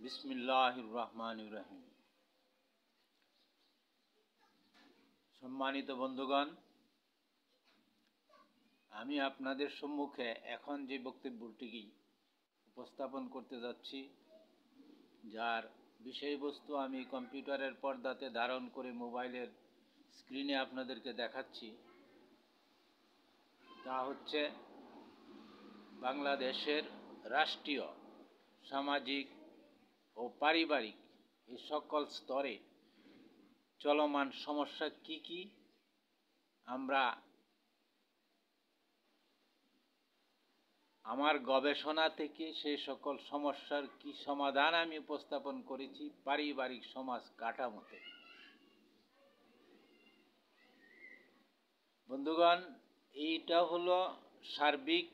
বিসমিল্লাহির রহমানির রহিম। সম্মানিত বন্ধুগণ, আমি আপনাদের সম্মুখে এখন যে বক্তব্যটি উপস্থাপন করতে যাচ্ছি, যার বিষয়বস্তু আমি কম্পিউটারের পর্দাতে ধারণ করে মোবাইলের স্ক্রিনে আপনাদেরকে দেখাচ্ছি, তা হচ্ছে বাংলাদেশের রাষ্ট্রীয়, সামাজিক ও পারিবারিক এই সকল স্তরে চলমান সমস্যা কি কি, আমরা আমার গবেষণা থেকে সেই সকল সমস্যার কি সমাধান আমি উপস্থাপন করেছি পারিবারিক সমাজ কাঠামোতে। বন্ধুগণ, এইটা হলো সার্বিক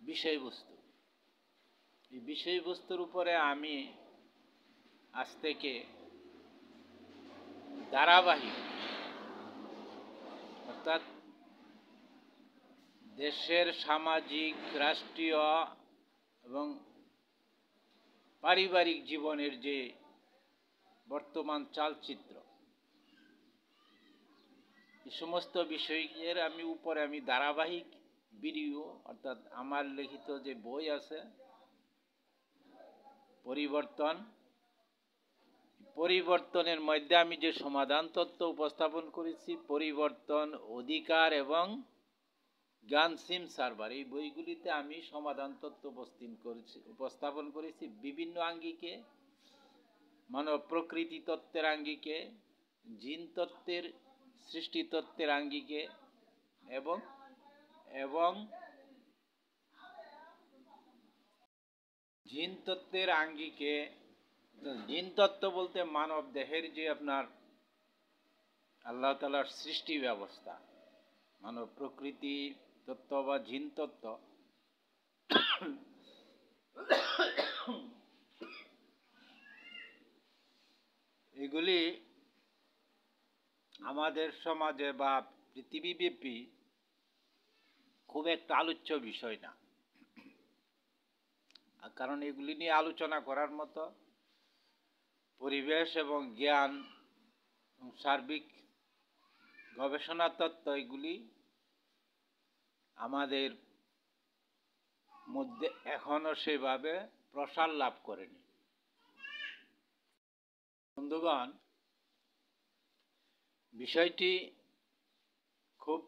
বিষয়বস্তু। এই বিষয়বস্তুর উপরে আমি আজ থেকে ধারাবাহিক, অর্থাৎ দেশের সামাজিক, রাষ্ট্রীয় এবং পারিবারিক জীবনের যে বর্তমান চালচিত্র, এই সমস্ত বিষয়ের উপরে আমি ধারাবাহিক ভিডিও, অর্থাৎ আমার লিখিত যে বই আছে পরিবর্তনের মধ্যে আমি যে সমাধান তত্ত্ব উপস্থাপন করেছি, পরিবর্তন, অধিকার এবং জ্ঞান সিম সার্ভার, এই বইগুলিতে আমি সমাধান তত্ত্ব উপস্থাপন করেছি বিভিন্ন আঙ্গিকে, মানব প্রকৃতি তত্ত্বের আঙ্গিকে, জিন তত্ত্বের, সৃষ্টি তত্ত্বের আঙ্গিকে এবং জিন তত্ত্বের আঙ্গিকে। জিন তত্ত্ব বলতে মানব দেহের যে আপনার আল্লাহ তাআলার সৃষ্টি ব্যবস্থা, মানব প্রকৃতি তত্ত্ব বা জিন তত্ত্ব, এগুলি আমাদের সমাজে বা পৃথিবীব্যাপী খুব একটা আলোচ্য বিষয় না, কারণ এগুলি নিয়ে আলোচনা করার মতো পরিবেশ এবং জ্ঞান এবং সার্বিক গবেষণা তত্ত্ব এগুলি আমাদের মধ্যে এখনো সেভাবে প্রসার লাভ করেনি। বন্ধুগণ, বিষয়টি খুব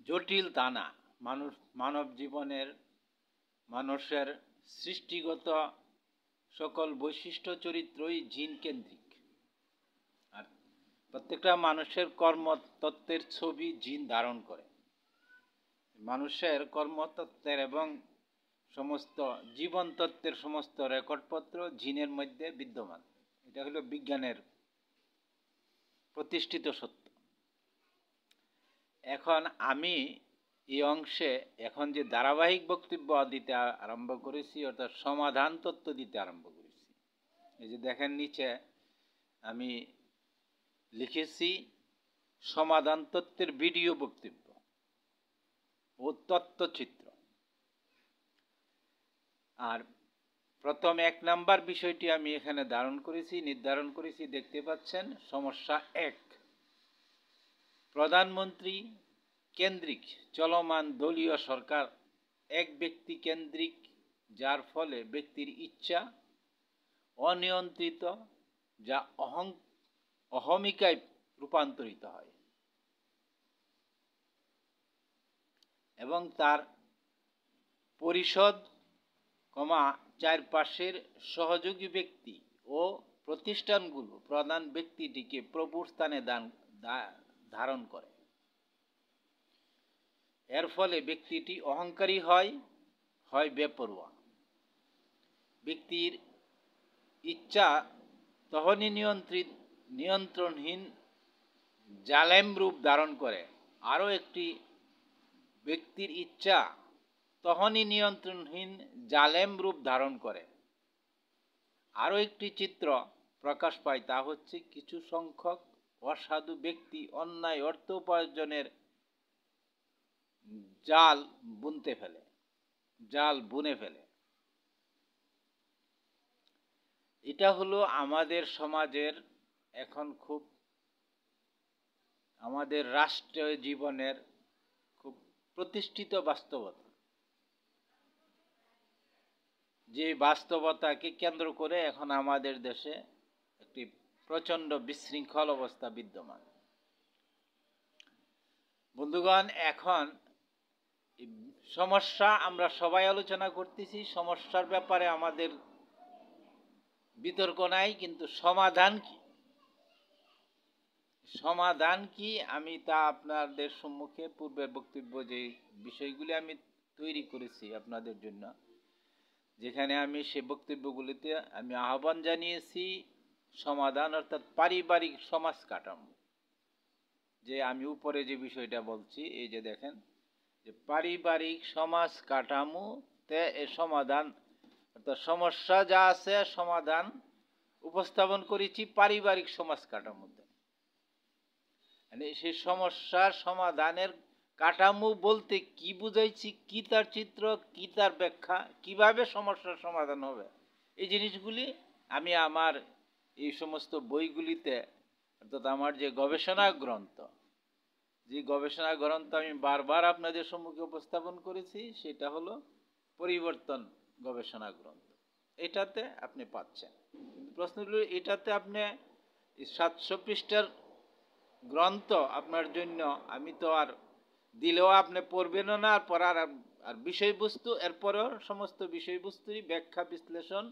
জটিল তা না। মানব জীবনের মানুষের সৃষ্টিগত সকল বৈশিষ্ট্য চরিত্রই জিন কেন্দ্রিক, আর প্রত্যেকটা মানুষের কর্মতত্ত্বের ছবি জিন ধারণ করে। মানুষের কর্মতত্ত্বের এবং সমস্ত জীবন তত্ত্বের সমস্ত রেকর্ডপত্র জিনের মধ্যে বিদ্যমান। এটা হলো বিজ্ঞানের প্রতিষ্ঠিত সত্য। এখন আমি এই অংশে এখন যে ধারাবাহিক বক্তব্য দিতে আরম্ভ করেছি, অর্থাৎ সমাধান তত্ত্ব দিতে আরম্ভ করেছি। এই যে দেখেন নিচে আমি লিখেছি সমাধান তত্ত্বের ভিডিও বক্তব্য ও তত্ত্বচিত্র। আর প্রথম 1 নাম্বার বিষয়টি আমি এখানে নির্ধারণ করেছি, দেখতে পাচ্ছেন। সমস্যা 1, প্রধানমন্ত্রী কেন্দ্রিক চলমান দলীয় সরকার এক ব্যক্তি কেন্দ্রিক, যার ফলে ব্যক্তির ইচ্ছা অনিয়ন্ত্রিত, যা অহমিকায় রূপান্তরিত হয় এবং তার পরিষদ, চারপাশের সহযোগী ব্যক্তি ও প্রতিষ্ঠানগুলো প্রধান ব্যক্তিটিকে প্রভুর স্থানে ধারণ করে। এর ফলে ব্যক্তিটি অহংকারী হয় বেপরোয়া। ব্যক্তির ইচ্ছা তখনই নিয়ন্ত্রণহীন জালেম রূপ ধারণ করে। আরও একটি ব্যক্তির ইচ্ছা তখনই নিয়ন্ত্রণহীন জালেম রূপ ধারণ করে। আরও একটি চিত্র প্রকাশ পায়, তা হচ্ছে কিছু সংখ্যক অসাধু ব্যক্তি অন্যায় অর্থ উপার্জনের জাল বুনে ফেলে। এটা হলো আমাদের সমাজের এখন খুব আমাদের রাষ্ট্রীয় জীবনের খুব প্রতিষ্ঠিত বাস্তবতা, যে বাস্তবতাকে কেন্দ্র করে এখন আমাদের দেশে একটি প্রচণ্ড বিশৃঙ্খল অবস্থা বিদ্যমান। বন্ধুগণ, এখন সমস্যা আমরা সবাই আলোচনা করতেছি, সমস্যার ব্যাপারে আমাদের বিতর্ক নাই, কিন্তু সমাধান কি, সমাধান কি আমি তা আপনাদের সম্মুখে পূর্বের বক্তব্য যে বিষয়গুলি আমি তৈরি করেছি আপনাদের জন্য, যেখানে আমি সে বক্তব্যগুলিতে আমি আহ্বান জানিয়েছি সমাধান অর্থাৎ পারিবারিক সমাজ কাঠামো। যে আমি উপরে যে বিষয়টা বলছি, এই যে দেখেন যে পারিবারিক সমাজ কাঠামোতে এ সমাধান অর্থাৎ সমস্যা যা আছে সমাধান উপস্থাপন করেছি পারিবারিক সমাজ কাঠামোতে। মানে সেই সমস্যার সমাধানের কাঠামো বলতে কি বুঝাইছি, কি তার চিত্র, কি তার ব্যাখ্যা, কিভাবে সমস্যার সমাধান হবে, এই জিনিসগুলি আমি আমার এই সমস্ত বইগুলিতে অর্থাৎ আমার যে গবেষণা গ্রন্থ, যে গবেষণা গ্রন্থ আমি বারবার আপনাদের সম্মুখে উপস্থাপন করেছি, সেটা হলো পরিবর্তন গবেষণা গ্রন্থ। এটাতে আপনি পাচ্ছেন। প্রশ্ন হলো এটাতে আপনি 700 পৃষ্ঠার গ্রন্থ আপনার জন্য আমি তো আর দিলেও আপনি পড়বেনও না, আর পড়ার আর বিষয়বস্তু এরপরেও সমস্ত বিষয়বস্তুরই ব্যাখ্যা বিশ্লেষণ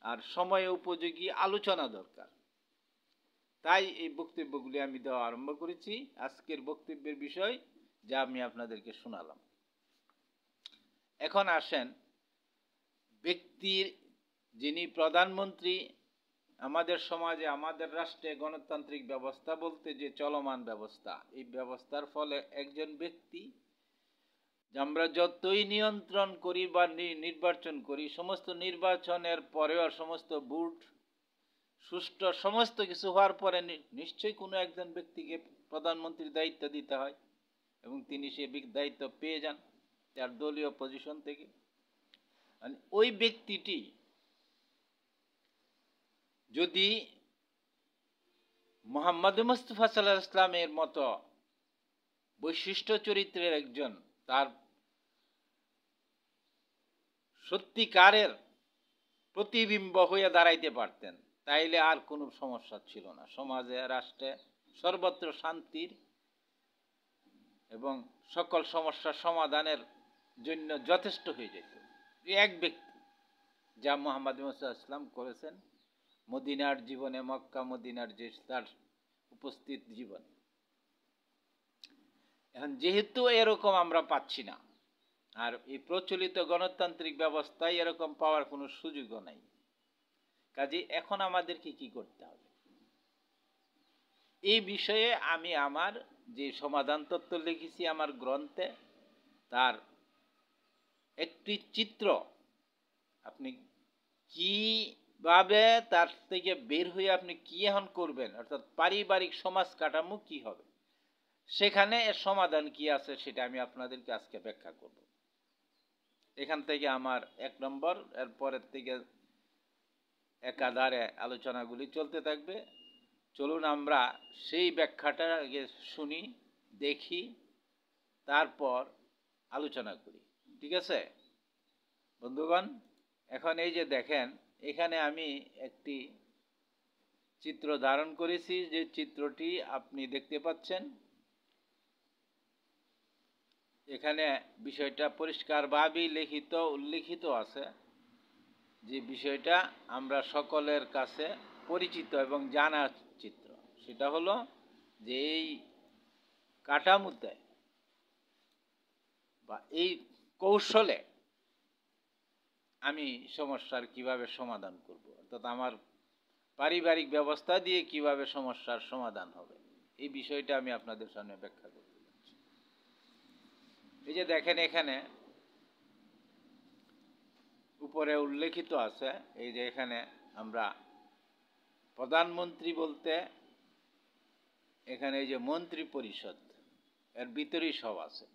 আর সময় উপযোগী আলোচনা দরকার। তাই এই বক্তব্যগুলি আমি দেওয়া আরম্ভ করেছি। আজকের বক্তব্যের বিষয় যা আমি আপনাদেরকে শোনালাম। এখন আসেন ব্যক্তির, যিনি প্রধানমন্ত্রী আমাদের সমাজে, আমাদের রাষ্ট্রে গণতান্ত্রিক ব্যবস্থা বলতে যে চলমান ব্যবস্থা, এই ব্যবস্থার ফলে একজন ব্যক্তি, আমরা যতই নিয়ন্ত্রণ করি বা নির্বাচন করি, সমস্ত নির্বাচনের পরেও সমস্ত ভোট সুষ্ঠু সমস্ত কিছু হওয়ার পরে নিশ্চয়ই কোনো একজন ব্যক্তিকে প্রধানমন্ত্রীর দায়িত্ব দিতে হয় এবং তিনি সে দায়িত্ব পেয়ে যান তার দলীয় পজিশন থেকে। ওই ব্যক্তিটি যদি মুহাম্মদ মুস্তাফা সাল্লাল্লাহু আলাইহি ওয়াসাল্লামের মতো বৈশিষ্ট্য চরিত্রের একজন, তার সত্যিকারের প্রতিবিম্ব হয়ে দাঁড়াইতে পারতেন, তাইলে আর কোনো সমস্যা ছিল না। সমাজে, রাষ্ট্রে সর্বত্র শান্তির এবং সকল সমস্যার সমাধানের জন্য যথেষ্ট হয়ে যেত এক ব্যক্তি, যা মুহাম্মদ মুস্তাফা সাল্লাল্লাহু আলাইহি ওয়াসাল্লাম করেছেন মদিনার জীবনে, মক্কা মদিনার যে তার উপস্থিত জীবন। এখন যেহেতু এরকম আমরা পাচ্ছি না, আর এই প্রচলিত গণতান্ত্রিক ব্যবস্থায় এরকম পাওয়ার কোনো সুযোগও নাই, কাজে এখন আমাদেরকে কি করতে হবে, এই বিষয়ে আমি আমার যে সমাধান তত্ত্ব লিখেছি আমার গ্রন্থে, তার একটি চিত্র আপনি কিভাবে তার থেকে বের হয়ে আপনি কি এখন করবেন, অর্থাৎ পারিবারিক সমাজ কাঠামো কি হবে, সেখানে এর সমাধান কি আছে সেটা আমি আপনাদেরকে আজকে ব্যাখ্যা করব। এখান থেকে আমার 1 নম্বর, এরপরের থেকে একাধারে আলোচনাগুলি চলতে থাকবে। চলুন আমরা সেই ব্যাখ্যাটা আগে শুনি, দেখি, তারপর আলোচনা করি। ঠিক আছে বন্ধুগণ? এখন এই যে দেখেন, এখানে আমি একটি চিত্র ধারণ করেছি, যে চিত্রটি আপনি দেখতে পাচ্ছেন। এখানে বিষয়টা পরিষ্কারভাবেই উল্লেখিত আছে, যে বিষয়টা আমরা সকলের কাছে পরিচিত এবং জানার চিত্র, সেটা হলো যে এই কাঠামোতে বা এই কৌশলে আমি সমস্যার কিভাবে সমাধান করব, অর্থাৎ আমার পারিবারিক ব্যবস্থা দিয়ে কিভাবে সমস্যার সমাধান হবে, এই বিষয়টা আমি আপনাদের সামনে ব্যাখ্যা করতে যাচ্ছি। এই যে দেখেন, এখানে উপরে উল্লেখিত আছে, এই যে এখানে আমরা প্রধানমন্ত্রী বলতে এখানে এই যে মন্ত্রী পরিষদ, এর ভিতরেই সব আছে।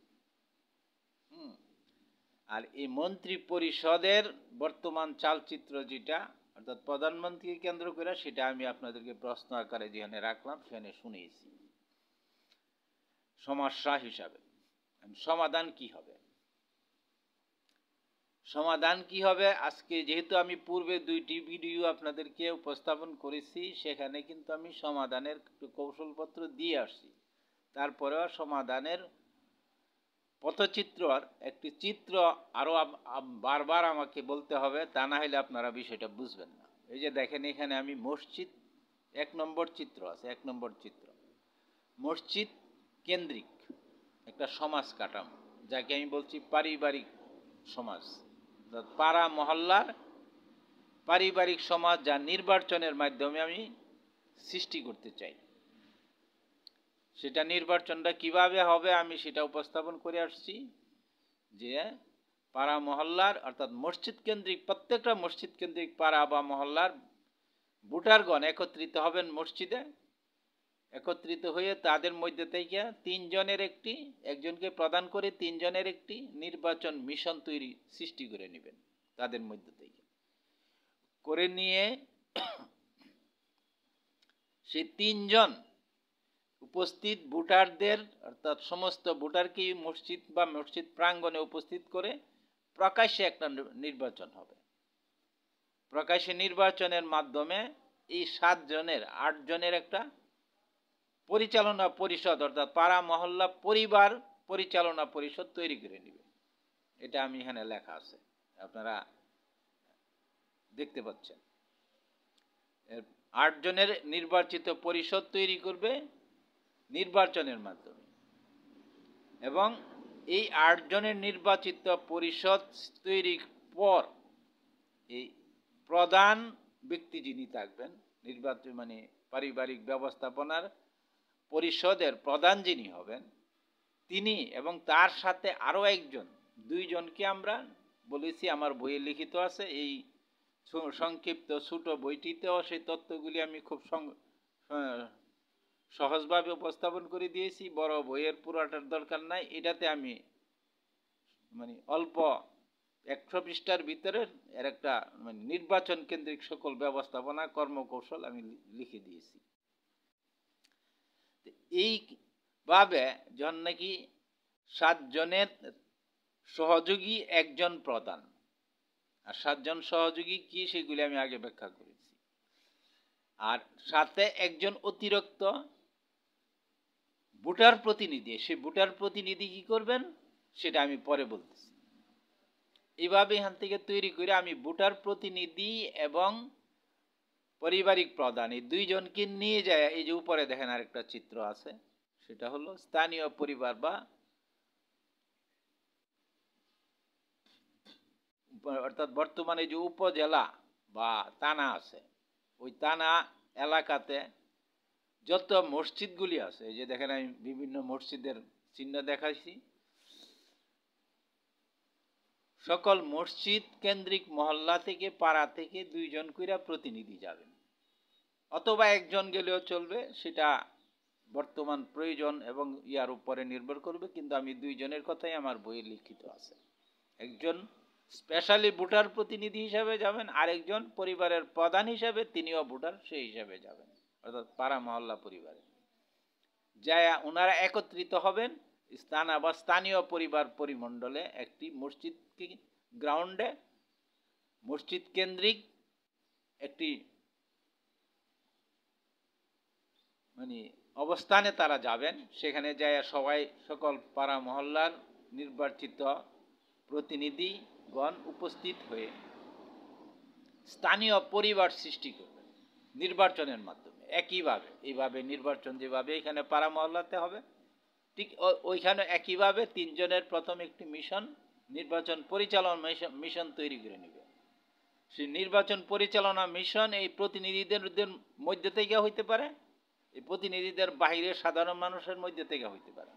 আর এই মন্ত্রী পরিষদের বর্তমান চালচিত্র যেটা, অর্থাৎ অর্থাৎ প্রধানমন্ত্রীকে কেন্দ্র করে সেটা আমি আপনাদেরকে প্রশ্ন আকারে যেখানে রাখলাম সেখানে শুনিয়েছি সমস্যা হিসাবে। সমাধান কি হবে? সমাধান কি হবে আজকে যেহেতু আমি পূর্বে 2টি ভিডিও আপনাদেরকে উপস্থাপন করেছি, সেখানে কিন্তু আমি সমাধানের কৌশলপত্র দিয়ে আসছি। তারপরেও সমাধানের পথচিত্র একটি চিত্র আরও বারবার আমাকে বলতে হবে, তা না হলে আপনারা বিষয়টা বুঝবেন না। এই যে দেখেন এখানে আমি মসজিদ 1 নম্বর চিত্র আছে, 1 নম্বর চিত্র মসজিদ কেন্দ্রিক একটা সমাজ কাঠামো, যাকে আমি বলছি পারিবারিক সমাজ, পাড়া মহল্লার পারিবারিক সমাজ, যা নির্বাচনের মাধ্যমে আমি সৃষ্টি করতে চাই। সেটা নির্বাচনটা কিভাবে হবে আমি সেটা উপস্থাপন করে আসছি, যে পাড়া মহল্লার অর্থাৎ মসজিদ কেন্দ্রিক, প্রত্যেকটা মসজিদ কেন্দ্রিক পাড়া বা মহল্লার ভোটারগণ একত্রিত হবেন মসজিদে। একত্রিত হয়ে তাদের মধ্যে থেকে 3 জনের একজনকে প্রদান করে 3 জনের একটি নির্বাচন মিশন সৃষ্টি করে নেবেন। তাদের মধ্যে থেকে করে নিয়ে সেই 3 জন উপস্থিত ভোটারদের অর্থাৎ সমস্ত ভোটারকে মসজিদ বা মসজিদ প্রাঙ্গণে উপস্থিত করে প্রকাশ্যে একটা নির্বাচন হবে। প্রকাশ্যে নির্বাচনের মাধ্যমে এই 7 জনের 8 জনের একটা পরিচালনা পরিষদ অর্থাৎ পাড়া মহল্লা পরিবার পরিচালনা পরিষদ তৈরি করে নেবে। এটা আমি এখানে লেখা আছে, আপনারা দেখতে পাচ্ছেন। 8 জনের নির্বাচিত পরিষদ তৈরি করবে নির্বাচনের মাধ্যমে, এবং এই 8 জনের নির্বাচিত পরিষদ তৈরির পর এই প্রধান ব্যক্তি যিনি থাকবেন নির্বাচন মানে পারিবারিক ব্যবস্থাপনার পরিষদের প্রধান যিনি হবেন তিনি, এবং তার সাথে আরও একজন 2 জনকে আমরা বলেছি, আমার বইয়ে লিখিত আছে। এই সংক্ষিপ্ত ছোট বইটিতেও সেই তথ্যগুলি আমি খুব সহজভাবে উপস্থাপন করে দিয়েছি। বড় বইয়ের পুরোটার দরকার নাই, এটাতে আমি মানে অল্প 100 পৃষ্ঠার ভিতরে এর একটা মানে নির্বাচন কেন্দ্রিক সকল ব্যবস্থাপনা কর্মকৌশল আমি লিখে দিয়েছি। এইভাবে যখন নাকি 7 জনের সহযোগী একজন প্রধান, আর 7 জন সহযোগী কি সেগুলি আমি আগে ব্যাখ্যা করেছি, আর সাথে একজন অতিরিক্ত ভোটার প্রতিনিধি, সেই ভোটার প্রতিনিধি কি করবেন সেটা আমি পরে বলতেছি। এইভাবে এখান থেকে তৈরি করে আমি ভোটার প্রতিনিধি এবং পারিবারিক প্রধান এই 2 জনকে নিয়ে যায়, এই যে উপরে দেখেন আরেকটা চিত্র আছে, সেটা হলো স্থানীয় পরিবার বা অর্থাৎ বর্তমানে যে উপজেলা বা থানা আছে, ওই থানা এলাকাতে যত মসজিদগুলি আছে, এই যে দেখেন আমি বিভিন্ন মসজিদের চিহ্ন দেখাইছি, সকল মসজিদ কেন্দ্রিক মহল্লা থেকে পাড়া থেকে 2 জন কইরা প্রতিনিধি যাবেন, অথবা একজন গেলেও চলবে, সেটা বর্তমান প্রয়োজন এবং ইয়ার উপরে নির্ভর করবে, কিন্তু আমি 2 জনের কথাই আমার বইয়ে লিখিত আছে। একজন স্পেশালি ভোটার প্রতিনিধি হিসাবে যাবেন, আরেকজন পরিবারের প্রধান হিসাবে, তিনিও ভোটার সেই হিসাবে যাবেন, অর্থাৎ পাড়া মহল্লা পরিবারে যায় ওনারা একত্রিত হবেন স্থানীয় পরিবার পরিমণ্ডলে একটি মসজিদ গ্রাউন্ডে মসজিদ কেন্দ্রিক একটি মানে অবস্থানে তারা যাবেন। সেখানে যায় সবাই সকল পাড়া মহল্লার নির্বাচিত প্রতিনিধিগণ উপস্থিত হয়ে স্থানীয় পরিবার সৃষ্টি করবে নির্বাচনের মাধ্যমে। একইভাবে এইভাবে নির্বাচন যেভাবে এখানে পাড়া মহল্লাতে হবে, ঠিক ওইখানে একইভাবে 3 জনের প্রথম একটি মিশন নির্বাচন পরিচালনা মিশন তৈরি করে নেবে। সেই নির্বাচন পরিচালনা মিশন এই প্রতিনিধিদের মধ্যে থেকে হইতে পারে, এই প্রতিনিধিদের বাইরে সাধারণ মানুষের মধ্যে থেকে হইতে পারে,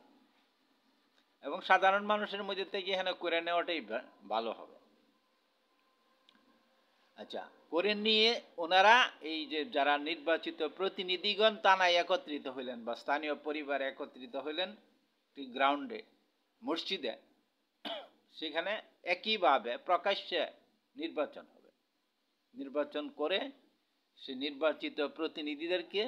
এবং সাধারণ মানুষের মধ্যে থেকে এখানে করে নেওয়াটাই ভালো হবে। আচ্ছা, করে নিয়ে ওনারা এই যে যারা নির্বাচিত প্রতিনিধিগণ থানায় একত্রিত হইলেন বা স্থানীয় পরিবার একত্রিত হইলেন ঠিক গ্রাউন্ডে মসজিদে, সেখানে একইভাবে প্রকাশ্যে নির্বাচন হবে। নির্বাচন করে সে নির্বাচিত প্রতিনিধিদেরকে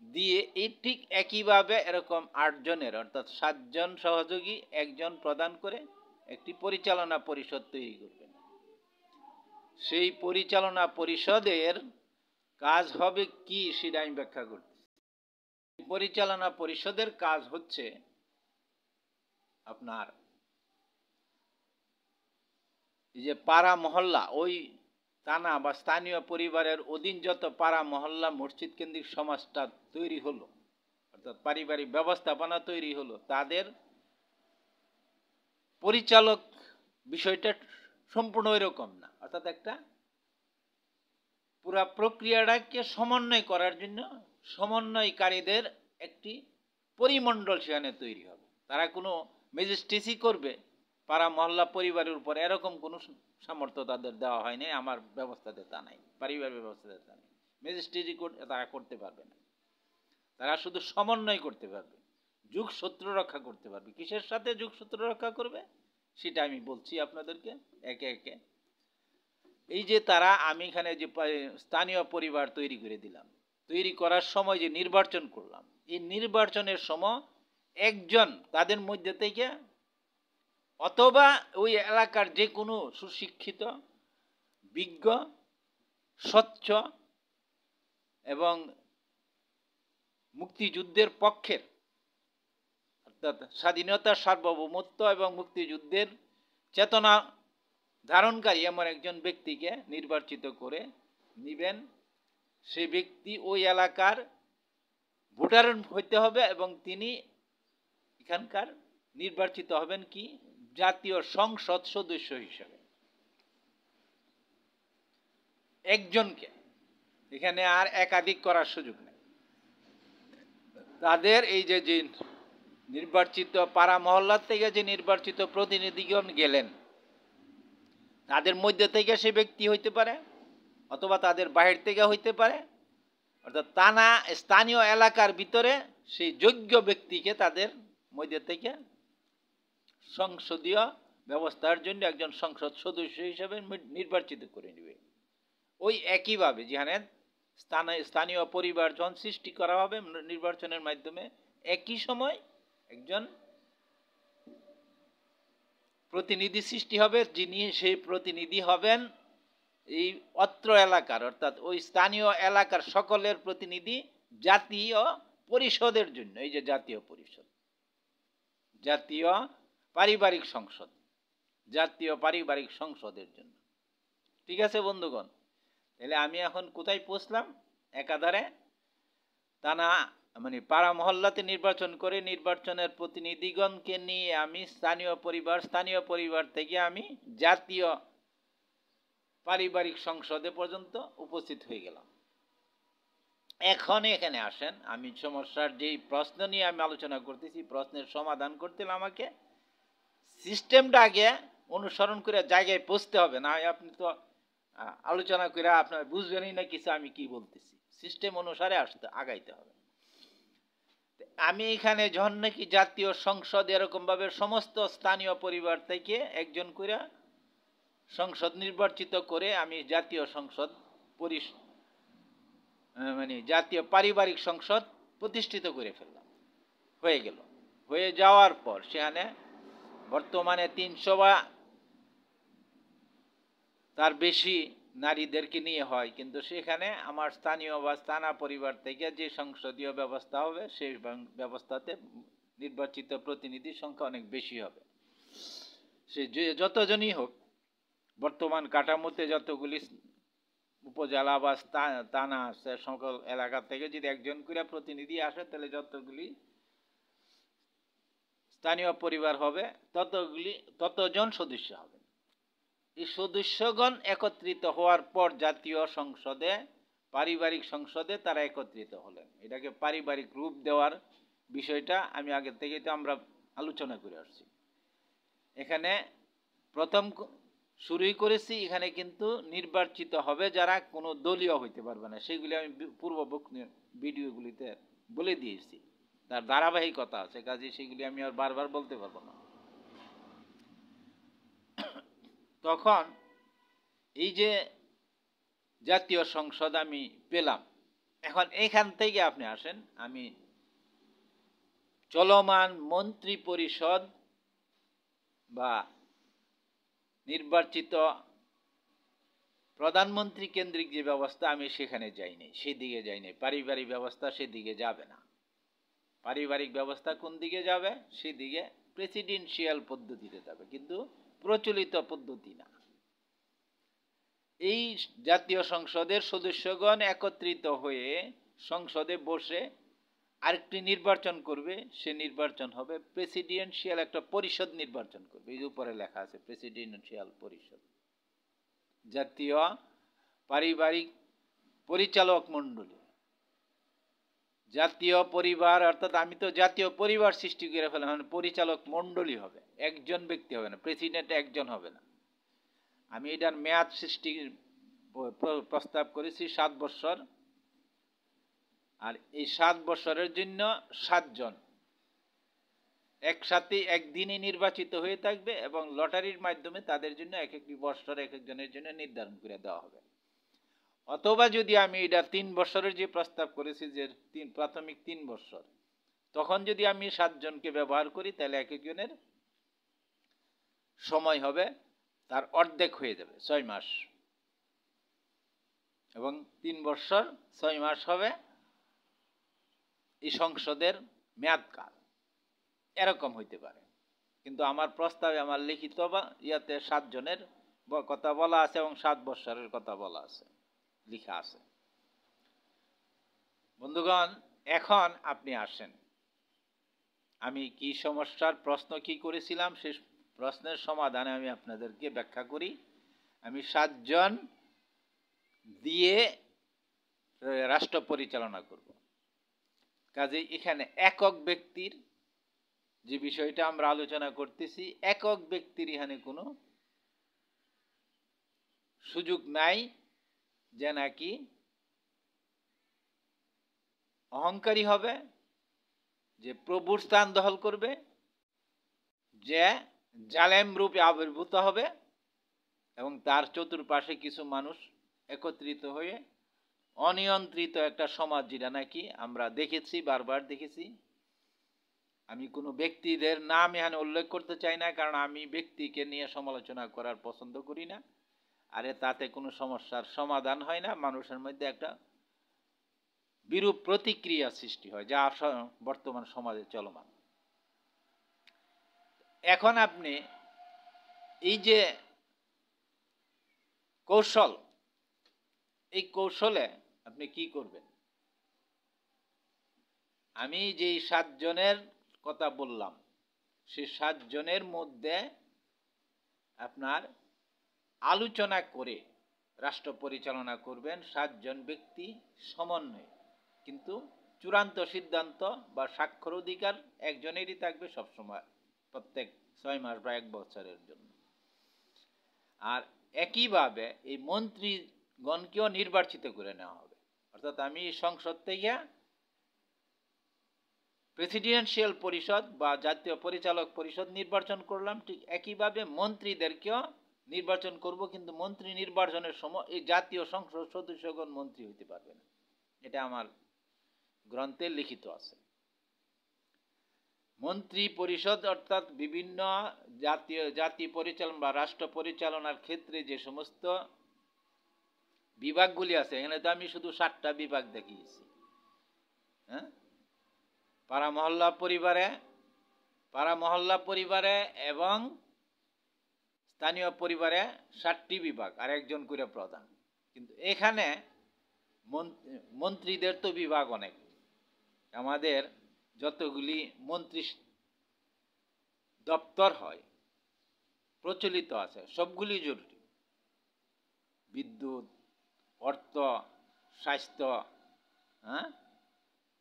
দিয়ে এই ঠিক একইভাবে এরকম 8 জনের অর্থাৎ 7 জন সহযোগী, একজন প্রদান করে একটি পরিচালনা পরিষদ তৈরি করবেন। সেই পরিচালনা পরিষদের কাজ হবে কি সেটা আমি ব্যাখ্যা করছি। পরিচালনা পরিষদের কাজ হচ্ছে আপনার এই যে পাড়া মহল্লা, ওই থানা বা স্থানীয় পরিবারের অধীন যত পাড়া মহল্লা মসজিদ কেন্দ্রিক সমাজটা তৈরি হলো, অর্থাৎ পারিবারিক ব্যবস্থাপনা তৈরি হলো, তাদের পরিচালক বিষয়টা সম্পূর্ণ এরকম না। অর্থাৎ একটা পুরা প্রক্রিয়াটাকে সমন্বয় করার জন্য সমন্বয়কারীদের একটি পরিমণ্ডল সেখানে তৈরি হবে। তারা কোনো ম্যাজিস্ট্রেসি করবে পাড়া মহল্লা পরিবারের উপর, এরকম কোনো সামর্থ্য তাদের দেওয়া হয়নি। আমার ব্যবস্থাতে তা নাই, পারিবারিক ব্যবস্থাতে তা নেই। ম্যাজিস্ট্রেসি তারা করতে পারবে না। তারা শুধু সমন্বয় করতে পারবে, যোগসূত্র রক্ষা করতে পারবে। কিসের সাথে যোগসূত্র রক্ষা করবে সেটা আমি বলছি আপনাদেরকে একে একে। এই যে তারা, আমি এখানে যে স্থানীয় পরিবার তৈরি করে দিলাম, তৈরি করার সময় যে নির্বাচন করলাম, এই নির্বাচনের সময় একজন তাদের মধ্যে থেকে অথবা ওই এলাকার যে কোনো সুশিক্ষিত, বিজ্ঞ, স্বচ্ছ এবং মুক্তিযুদ্ধের পক্ষের, অর্থাৎ স্বাধীনতার সার্বভৌমত্ব এবং মুক্তিযুদ্ধের চেতনা ধারণকারী এমন একজন ব্যক্তিকে নির্বাচিত করে নিবেন। সেই ব্যক্তি ওই এলাকার ভোটার হইতে হবে এবং তিনি এখানকার নির্বাচিত হবেন কি জাতীয় সংসদ সদস্য হিসেবে। একজনকে, এখানে আর একাধিক করার সুযোগ নেই। তাদের এই যে নির্বাচিত পাড়া মহল্লার থেকে যে নির্বাচিত প্রতিনিধিগণ গেলেন, তাদের মধ্যে থেকে সে ব্যক্তি হইতে পারে অথবা তাদের বাহির থেকে হইতে পারে, অর্থাৎ থানা স্থানীয় এলাকার ভিতরে সেই যোগ্য ব্যক্তিকে তাদের মধ্যে থেকে সংসদীয় ব্যবস্থার জন্য একজন সংসদ সদস্য হিসেবে নির্বাচিত করে নেবে। ওই একইভাবে যেখানে স্থানীয় পরিবার যখন সৃষ্টি করা হবে নির্বাচনের মাধ্যমে, একই সময় একজন প্রতিনিধি সৃষ্টি হবে, যিনি সেই প্রতিনিধি হবেন এই অত্র এলাকার, অর্থাৎ ওই স্থানীয় এলাকার সকলের প্রতিনিধি জাতীয় পরিষদের জন্য। এই যে জাতীয় পরিষদ, জাতীয় পারিবারিক সংসদ, জাতীয় পারিবারিক সংসদের জন্য। ঠিক আছে বন্ধুগণ, তাহলে আমি এখন কোথায় পৌঁছলাম? একাধারে থানা মানে পাড়া মহল্লাতে নির্বাচন করে নির্বাচনের প্রতিনিধিগণকে নিয়ে আমি স্থানীয় পরিবার থেকে আমি জাতীয় পারিবারিক সংসদে পর্যন্ত উপস্থিত হয়ে গেলাম। এখন এখানে আসেন, আমি সমস্যার যেই প্রশ্ন নিয়ে আমি আলোচনা করতেছি, প্রশ্নের সমাধান করতে আমাকে সিস্টেমটা আগে অনুসরণ করে জায়গায় পৌঁছতে হবে। না হয় আপনি তো আলোচনা করে আপনার বুঝবেনই না কিছু আমি কি বলতেছি। সিস্টেম অনুসারে আগাইতে হবে। আমি এখানে যখন নাকি জাতীয় সংসদ এরকম ভাবে সমস্ত স্থানীয় পরিবার থেকে একজন করে সংসদ নির্বাচিত করে আমি জাতীয় সংসদ মানে জাতীয় পারিবারিক সংসদ প্রতিষ্ঠিত করে ফেললাম। হয়ে গেল। হয়ে যাওয়ার পর সেখানে বর্তমানে 300 বা তার বেশি নারীদেরকে নিয়ে হয়, কিন্তু সেখানে আমার স্থানীয় বা স্থানা পরিবার থেকে যে সংসদীয় ব্যবস্থা হবে সেই ব্যবস্থাতে নির্বাচিত প্রতিনিধির সংখ্যা অনেক বেশি হবে। সে যতজনই হোক, বর্তমান কাঠামোতে যতগুলি উপজেলা বা থানা আছে সকল এলাকা থেকে যদি একজন করে প্রতিনিধি আসে, তাহলে যতগুলি স্থানীয় পরিবার হবে ততজন সদস্য হবে। এই সদস্যগণ একত্রিত হওয়ার পর জাতীয় সংসদে, পারিবারিক সংসদে তারা একত্রিত হলেন। এটাকে পারিবারিক রূপ দেওয়ার বিষয়টা আমি আগে থেকে তো আমরা আলোচনা করে আসছি। এখানে প্রথম শুরুই করেছি, এখানে কিন্তু নির্বাচিত হবে যারা কোনো দলীয় হইতে পারবে না, সেগুলি আমি পূর্ব ভিডিওগুলিতে বলে দিয়েছি, তার ধারাবাহিকতা আছে, কাজে সেগুলি আমি আর বারবার বলতে পারবো না। তখন এই যে জাতীয় সংসদ আমি পেলাম। এখন এখান থেকে আপনি আসেন, আমি চলমান মন্ত্রী পরিষদ বা নির্বাচিত প্রধানমন্ত্রী কেন্দ্রিক যে ব্যবস্থা, আমি সেখানে যাইনি, সেদিকে যাইনি। পারিবারিক ব্যবস্থা সেদিকে যাবে না। পারিবারিক ব্যবস্থা কোন দিকে যাবে? সেদিকে প্রেসিডেন্সিয়াল পদ্ধতিতে যাবে, কিন্তু প্রচলিত পদ্ধতি না। এই জাতীয় সংসদের সদস্যগণ একত্রিত হয়ে সংসদে বসে আরেকটি নির্বাচন করবে। সে নির্বাচন হবে প্রেসিডেন্সিয়াল, একটা পরিষদ নির্বাচন করবে। এই উপরে লেখা আছে প্রেসিডেন্সিয়াল পরিষদ, জাতীয় পারিবারিক পরিচালক মণ্ডলী, জাতীয় পরিবার। অর্থাৎ আমি তো জাতীয় পরিবার সৃষ্টি করে ফেলাম, মানে পরিচালক মণ্ডলী হবে, একজন ব্যক্তি হবে না, প্রেসিডেন্ট একজন হবে না। আমি এটার মেয়াদ সৃষ্টির প্রস্তাব করেছি 7 বছর, আর এই 7 বছরের জন্য 7 জন একসাথে একদিনে নির্বাচিত হয়ে থাকবে এবং লটারির মাধ্যমে তাদের জন্য এক একটি বছর এক একজনের জন্য নির্ধারণ করে দেওয়া হবে। অথবা যদি আমি এটা 3 বছরের যে প্রস্তাব করেছি, যে প্রাথমিক 3 বছর, তখন যদি আমি 7 জনকে ব্যবহার করি, তাহলে এক একজনের সময় হবে তার অর্ধেক হয়ে যাবে, 6 মাস, এবং 3 বছর 6 মাস হবে এই সংসদের মেয়াদকাল। এরকম হইতে পারে, কিন্তু আমার প্রস্তাবে, আমার লিখিত বা ইয়াতে 7 জনের কথা বলা আছে এবং 7 বছরের কথা বলা আছে, লেখা আছে। বন্ধুগণ, এখন আপনি আসেন, আমি কি সমস্যার প্রশ্ন কি করেছিলাম, সেই প্রশ্নের সমাধানে আমি আপনাদেরকে ব্যাখ্যা করি। আমি 7 জন দিয়ে রাষ্ট্র পরিচালনা করব। কাজেই এখানে একক ব্যক্তির যে বিষয়টা আমরা আলোচনা করতেছি, একক ব্যক্তির এখানে কোনো সুযোগ নাই যে নাকি অহংকারী হবে, যে প্রভুর স্থান দখল করবে, যে জালেম রূপে আবির্ভূত হবে এবং তার চতুর্পাশে কিছু মানুষ একত্রিত হয়ে অনিয়ন্ত্রিত একটা সমাজ, যেটা নাকি আমরা দেখেছি, বারবার দেখেছি। আমি কোনো ব্যক্তিদের নাম এখানে উল্লেখ করতে চাই না, কারণ আমি ব্যক্তিকে নিয়ে সমালোচনা করার পছন্দ করি না। আরে তাতে কোনো সমস্যার সমাধান হয় না, মানুষের মধ্যে একটা বিরূপ প্রতিক্রিয়া সৃষ্টি হয়, যা বর্তমান সমাজে চলমান। এখন আপনি এই যে কৌশল, এই কৌশলে আপনি কি করবেন? আমি যেই 7 জনের কথা বললাম, সেই 7 জনের মধ্যে আপনার আলোচনা করে রাষ্ট্র পরিচালনা করবেন 7 জন ব্যক্তি সমন্বয়ে, কিন্তু চূড়ান্ত সিদ্ধান্ত বা স্বাক্ষর অধিকার একজনেরই থাকবে সবসময়, প্রত্যেক 6 মাস বা 1 বছরের জন্য। আর একইভাবে এই মন্ত্রীগণকেও নির্বাচিত করে নেওয়া হবে। অর্থাৎ আমি সংসদ থেকে প্রেসিডেন্সিয়াল পরিষদ বা জাতীয় পরিচালক পরিষদ নির্বাচন করলাম, ঠিক একইভাবে মন্ত্রীদেরকেও নির্বাচন করব, কিন্তু মন্ত্রী নির্বাচনের সময় এই জাতীয় সংসদ সদস্যগণ মন্ত্রী হইতে পারবে না। এটা আমার গ্রন্থে লিখিত আছে। মন্ত্রী পরিষদ অর্থাৎ বিভিন্ন জাতি পরিচালনা বা রাষ্ট্র পরিচালনার ক্ষেত্রে যে সমস্ত বিভাগগুলি আছে, এখানে তো আমি শুধু 7টা বিভাগ দেখিয়েছি। হ্যাঁ, পাড়া মহল্লা পরিবারে এবং স্থানীয় পরিবারে 7টি বিভাগ আর একজন করে প্রধান। কিন্তু এখানে মন্ত্রীদের তো বিভাগ অনেক। আমাদের যতগুলি মন্ত্রী দপ্তর হয়, প্রচলিত আছে, সবগুলি জরুরি। বিদ্যুৎ, অর্থ, স্বাস্থ্য, হ্যাঁ,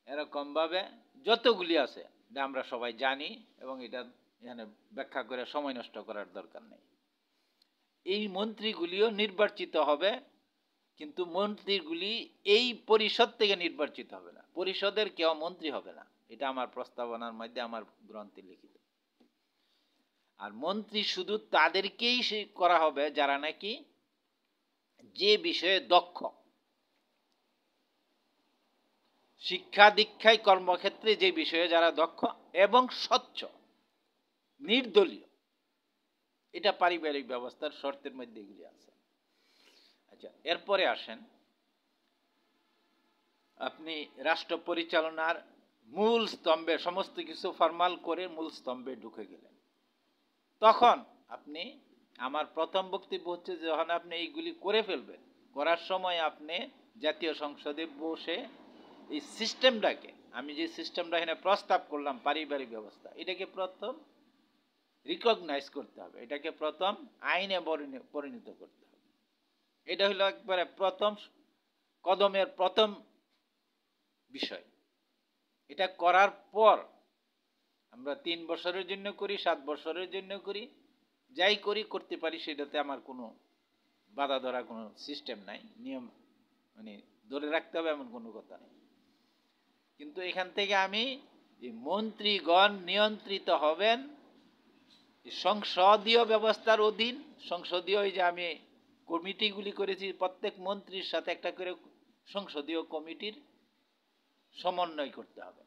এরকমভাবে যতগুলি আছে এটা আমরা সবাই জানি, এবং এটা এখানে ব্যাখ্যা করে সময় নষ্ট করার দরকার নেই। এই মন্ত্রীগুলিও নির্বাচিত হবে, কিন্তু মন্ত্রীগুলি এই পরিষদ থেকে নির্বাচিত হবে না, পরিষদের কেউ মন্ত্রী হবে না। এটা আমার প্রস্তাবনার মধ্যে, আমার গ্রন্থে লিখিত। আর মন্ত্রী শুধু তাদেরকেই করা হবে যারা নাকি যে বিষয়ে দক্ষ, শিক্ষা দীক্ষায় কর্মক্ষেত্রে যে বিষয়ে যারা দক্ষ এবং স্বচ্ছ, নির্দলীয়, এটা পারিবারিক ব্যবস্থার শর্তের মধ্যে এগুলি আছে। আচ্ছা, এরপরে আসেন আপনি রাষ্ট্র পরিচালনার মূল স্তম্ভে সমস্ত কিছু ফরমাল করে মূল স্তম্ভে ঢুকে গেলেন। তখন আপনি, আমার প্রথম বক্তব্য হচ্ছে যখন আপনি এইগুলি করে ফেলবেন, করার সময় আপনি জাতীয় সংসদে বসে এই সিস্টেমটাকে, আমি যে সিস্টেমটা এখানে প্রস্তাব করলাম পারিবারিক ব্যবস্থা, এটাকে প্রথম রিকগনাইজ করতে হবে, এটাকে প্রথম আইনে পরিণত করতে হবে। এটা হলো একবারে প্রথম কদমের প্রথম বিষয়। এটা করার পর আমরা 3 বছরের জন্য করি, 7 বছরের জন্য করি, যাই করি করতে পারি, সেটাতে আমার কোনো বাধা ধরা কোনো সিস্টেম নাই, নিয়ম মানে ধরে রাখতে হবে এমন কোনো কথা নেই। কিন্তু এখান থেকে আমি মন্ত্রীগণ নিয়ন্ত্রিত হবেন সংসদীয় ব্যবস্থার অধীন। সংসদীয়, এই যে আমি কমিটিগুলি করেছি, প্রত্যেক মন্ত্রীর সাথে একটা করে সংসদীয় কমিটির সমন্বয় করতে হবে।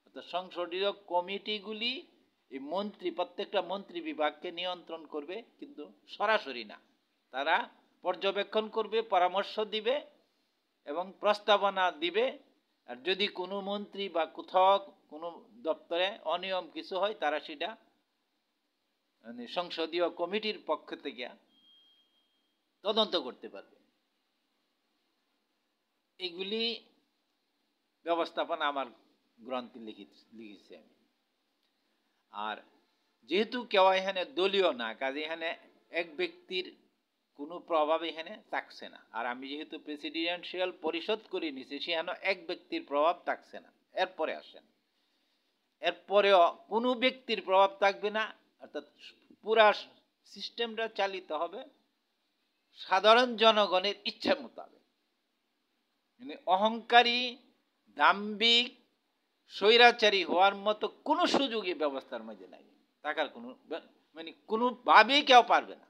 অর্থাৎ সংসদীয় কমিটিগুলি এই মন্ত্রী, প্রত্যেকটা মন্ত্রী বিভাগকে নিয়ন্ত্রণ করবে, কিন্তু সরাসরি না। তারা পর্যবেক্ষণ করবে, পরামর্শ দিবে এবং প্রস্তাবনা দিবে। আর যদি কোনো মন্ত্রী বা কোথাও কোনো দপ্তরে অনিয়ম কিছু হয়, তারা সেটা মানে সংসদীয় কমিটির পক্ষ থেকে তদন্ত করতে পারবে। এগুলি ব্যবস্থাপনা আমার গ্রন্থে লিখেছি আমি। আর যেহেতু কেউ এখানে দলীয় না, কাজে এখানে এক ব্যক্তির কোনো প্রভাব এখানে থাকছে না। আর আমি যেহেতু প্রেসিডেন্সিয়াল পরিষদ করে নিছি, সেখানে এক ব্যক্তির প্রভাব থাকছে না। এরপরে আসেন, এরপরেও কোনো ব্যক্তির প্রভাব থাকবে না, অর্থাৎ পুরা সিস্টেমটা চালিত হবে সাধারণ জনগণের ইচ্ছা মোতাবেক। মানে অহংকারী, দাম্ভিক, স্বৈরাচারী হওয়ার মতো কোনো সুযোগই ব্যবস্থার মধ্যে নাই, থাকার কোনো মানে কোনোভাবেই কেউ পারবে না।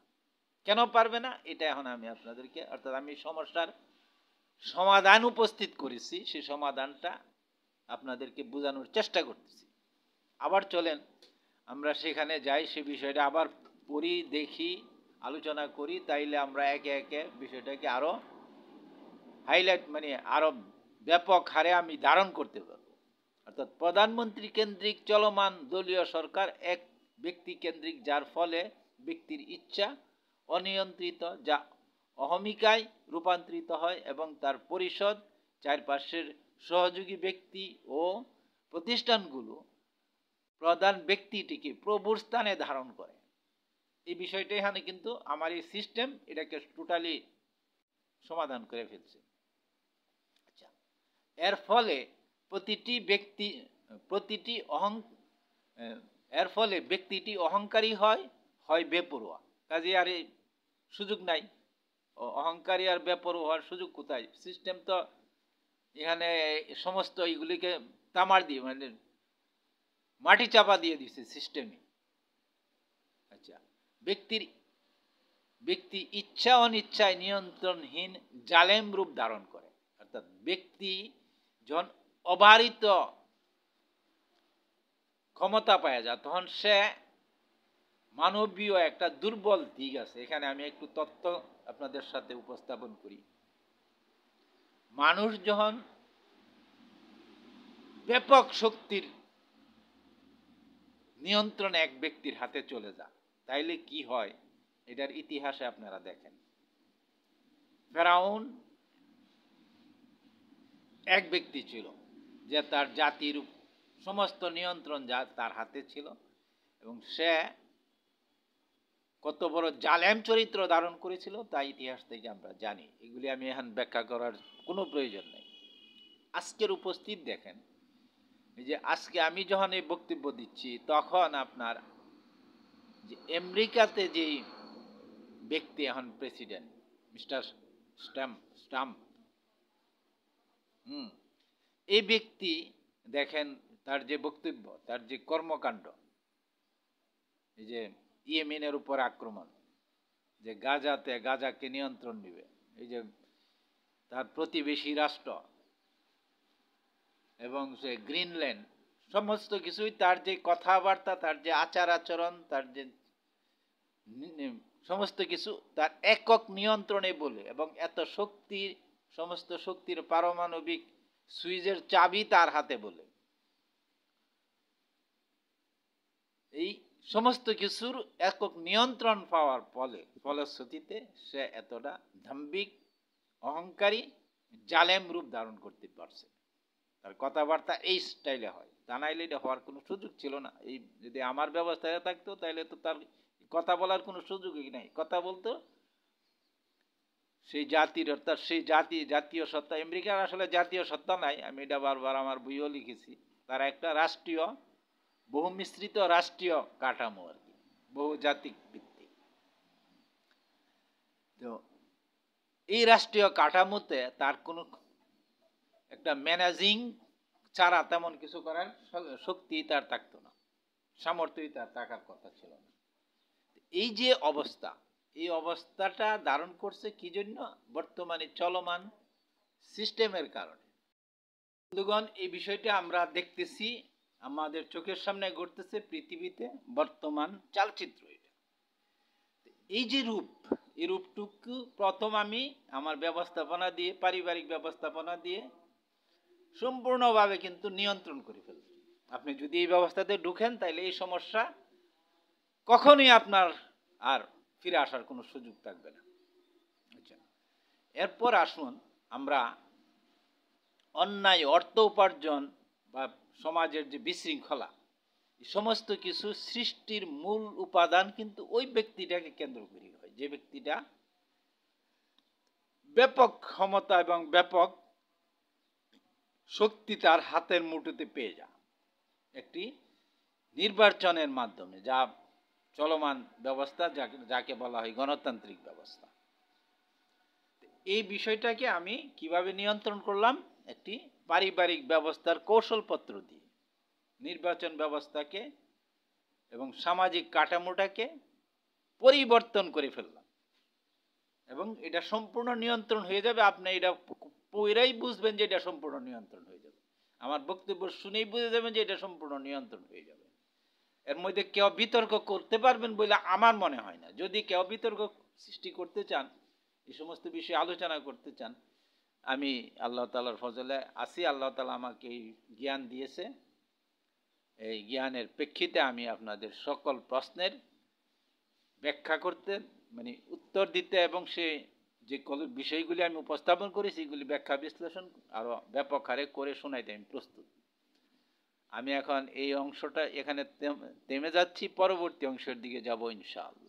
কেন পারবে না, এটা এখন আমি আপনাদেরকে, অর্থাৎ আমি সমস্যার সমাধান উপস্থিত করেছি, সেই সমাধানটা আপনাদেরকে বোঝানোর চেষ্টা করতেছি। আবার চলেন আমরা সেখানে যাই, সে বিষয়টা আবার পড়ি, দেখি, আলোচনা করি, তাইলে আমরা একে একে বিষয়টাকে আরো হাইলাইট মানে আরো ব্যাপক হারে আমি ধারণ করতে পারব। অর্থাৎ প্রধানমন্ত্রী কেন্দ্রিক চলমান দলীয় সরকার এক ব্যক্তি কেন্দ্রিক, যার ফলে ব্যক্তির ইচ্ছা অনিয়ন্ত্রিত, যা অহমিকায় রূপান্তরিত হয় এবং তার পরিষদ, চারপাশের সহযোগী ব্যক্তি ও প্রতিষ্ঠানগুলো প্রধান ব্যক্তিটিকে প্রভুর স্থানে ধারণ করে। এই বিষয়টা এখানে কিন্তু আমার এই সিস্টেম এটাকে টোটালি সমাধান করে ফেলছে। আচ্ছা, এর ফলে এর ফলে ব্যক্তিটি অহংকারী হয়, হয় বেপরোয়া। কাজে আর এই সুযোগ নাই, অহংকারী আর বেপরোয়া হওয়ার সুযোগ কোথায়? সিস্টেম তো এখানে সমস্ত এইগুলিকে তামার দিয়ে মানে মাটি চাপা দিয়ে দিছে সিস্টেমে। আচ্ছা, ব্যক্তি ইচ্ছা অনিচ্ছায় নিয়ন্ত্রণহীন জালেম রূপ ধারণ করে। অর্থাৎ ব্যক্তি যখন অবারিত ক্ষমতা পায় যায়, তখন সে মানবীয় একটা দুর্বল দিক আছে। এখানে আমি একটু তথ্য আপনাদের সাথে উপস্থাপন করি। মানুষ যখন ব্যাপক শক্তির নিয়ন্ত্রণ এক ব্যক্তির হাতে চলে যায়, তাইলে কি হয় এটার ইতিহাসে আপনারা দেখেন। ফেরাউন এক ব্যক্তি ছিল, যে তার জাতির সমস্ত নিয়ন্ত্রণ যা তার হাতে ছিল, এবং সে কত বড় জালেম চরিত্র ধারণ করেছিল তা ইতিহাস থেকে আমরা জানি। এগুলি আমি এখন ব্যাখ্যা করার কোনো প্রয়োজন নেই। আজকের উপস্থিত দেখেন, যে আজকে আমি যখন এই বক্তব্য দিচ্ছি, তখন আপনার যে আমেরিকাতে যেই ব্যক্তি এখন প্রেসিডেন্ট, মিস্টার স্টাম্প, এই ব্যক্তি দেখেন তার যে বক্তব্য, তার যে কর্মকাণ্ড, এই যে ইয়েমেনের উপর আক্রমণ, যে গাজাকে নিয়ন্ত্রণ নেবে, এই যে তার প্রতিবেশী রাষ্ট্র এবং সে গ্রিনল্যান্ড, সমস্ত কিছুই তার যে কথাবার্তা, তার যে আচার আচরণ, তার যে সমস্ত কিছু তার একক নিয়ন্ত্রণে বলে, এবং এত শক্তির, সমস্ত শক্তির পারমাণবিক সুইচের চাবি তার হাতে বলে। এই সমস্ত কিছুর একক নিয়ন্ত্রণ পাওয়ার ফলশ্রুতিতে সে এতটা দাম্ভিক, অহংকারী, জালেম রূপ ধারণ করতে পারছে। তার কথাবার্তা এই স্টাইলে হয়, তা নাইলে এটা হওয়ার কোনো সুযোগ ছিল না। এই যদি আমার ব্যবস্থায় থাকতো তাহলে তো তার কথা বলার কোনো সুযোগই নাই। কথা বলতো সেই জাতির, অর্থাৎ সেই জাতীয় সত্তা। আমেরিকার আসলে জাতীয় সত্তা নাই, আমি এটা বারবার আমার বইও লিখেছি। তারা একটা রাষ্ট্রীয়, বহুমিশ্রিত রাষ্ট্রীয় কাঠামো আর কি, বহুজাতিক ভিত্তিক। তো এই রাষ্ট্রীয় কাঠামোতে তার কোনো একটা ম্যানেজিং ছাড়া তেমন কিছু করার শক্তি তার থাকতো না, সামর্থ্যই তার থাকার কথা ছিল না। এই যে অবস্থা, এই অবস্থাটা ধারণ করছে কি জন্য? বর্তমানে চলমান সিস্টেমের কারণে। বন্ধুগণ, এই বিষয়টা আমরা দেখতেছি, আমাদের চোখের সামনে ঘটতেছে পৃথিবীতে বর্তমান চালচিত্র এটা। এই যে রূপ, এই রূপটুকু প্রথম আমি আমার ব্যবস্থাপনা দিয়ে, পারিবারিক ব্যবস্থাপনা দিয়ে সম্পূর্ণভাবে কিন্তু নিয়ন্ত্রণ করে ফেলছি। আপনি যদি এই ব্যবস্থাতে ঢুকেন তাহলে এই সমস্যা কখনোই আপনার আর ফিরে আসার কোনো সুযোগ থাকবে না। আচ্ছা, এরপর আসুন আমরা অন্যায় অর্থ উপার্জন বা সমাজের যে বিশৃঙ্খলা, এই সমস্ত কিছু সৃষ্টির মূল উপাদান কিন্তু ওই ব্যক্তিটাকে কেন্দ্র করে হয়, যে ব্যক্তিটা ব্যাপক ক্ষমতা এবং ব্যাপক শক্তি তার হাতের মুঠোতে পেয়ে যায় একটি নির্বাচনের মাধ্যমে, যা চলমান ব্যবস্থা, যাকে বলা হয় গণতান্ত্রিক ব্যবস্থা। এই বিষয়টাকে আমি কিভাবে নিয়ন্ত্রণ করলাম? একটি পারিবারিক ব্যবস্থার কৌশলপত্র দিয়ে নির্বাচন ব্যবস্থাকে এবং সামাজিক কাঠামোটাকে পরিবর্তন করে ফেললাম, এবং এটা সম্পূর্ণ নিয়ন্ত্রণ হয়ে যাবে। আপনি এটা পড়াই বুঝবেন যে এটা সম্পূর্ণ নিয়ন্ত্রণ হয়ে যাবে। আমার বক্তব্য শুনেই বুঝে যাবেন যে এটা সম্পূর্ণ নিয়ন্ত্রণ হয়ে যাবে। এর মধ্যে কেউ বিতর্ক করতে পারবেন বলে আমার মনে হয় না। যদি কেউ বিতর্ক সৃষ্টি করতে চান, এই সমস্ত বিষয়ে আলোচনা করতে চান, আমি আল্লাহ তাআলার ফজলে আছি। আল্লাহ তাআলা আমাকে এই জ্ঞান দিয়েছে। এই জ্ঞানের প্রেক্ষিতে আমি আপনাদের সকল প্রশ্নের ব্যাখ্যা করতে, মানে উত্তর দিতে, এবং সে যে বিষয়গুলি আমি উপস্থাপন করি সেগুলি ব্যাখ্যা বিশ্লেষণ আরো ব্যাপক হারে করে শোনাইতে আমি প্রস্তুত। আমি এখন এই অংশটা এখানে থেমে যাচ্ছি, পরবর্তী অংশের দিকে যাব ইনশাআল্লাহ।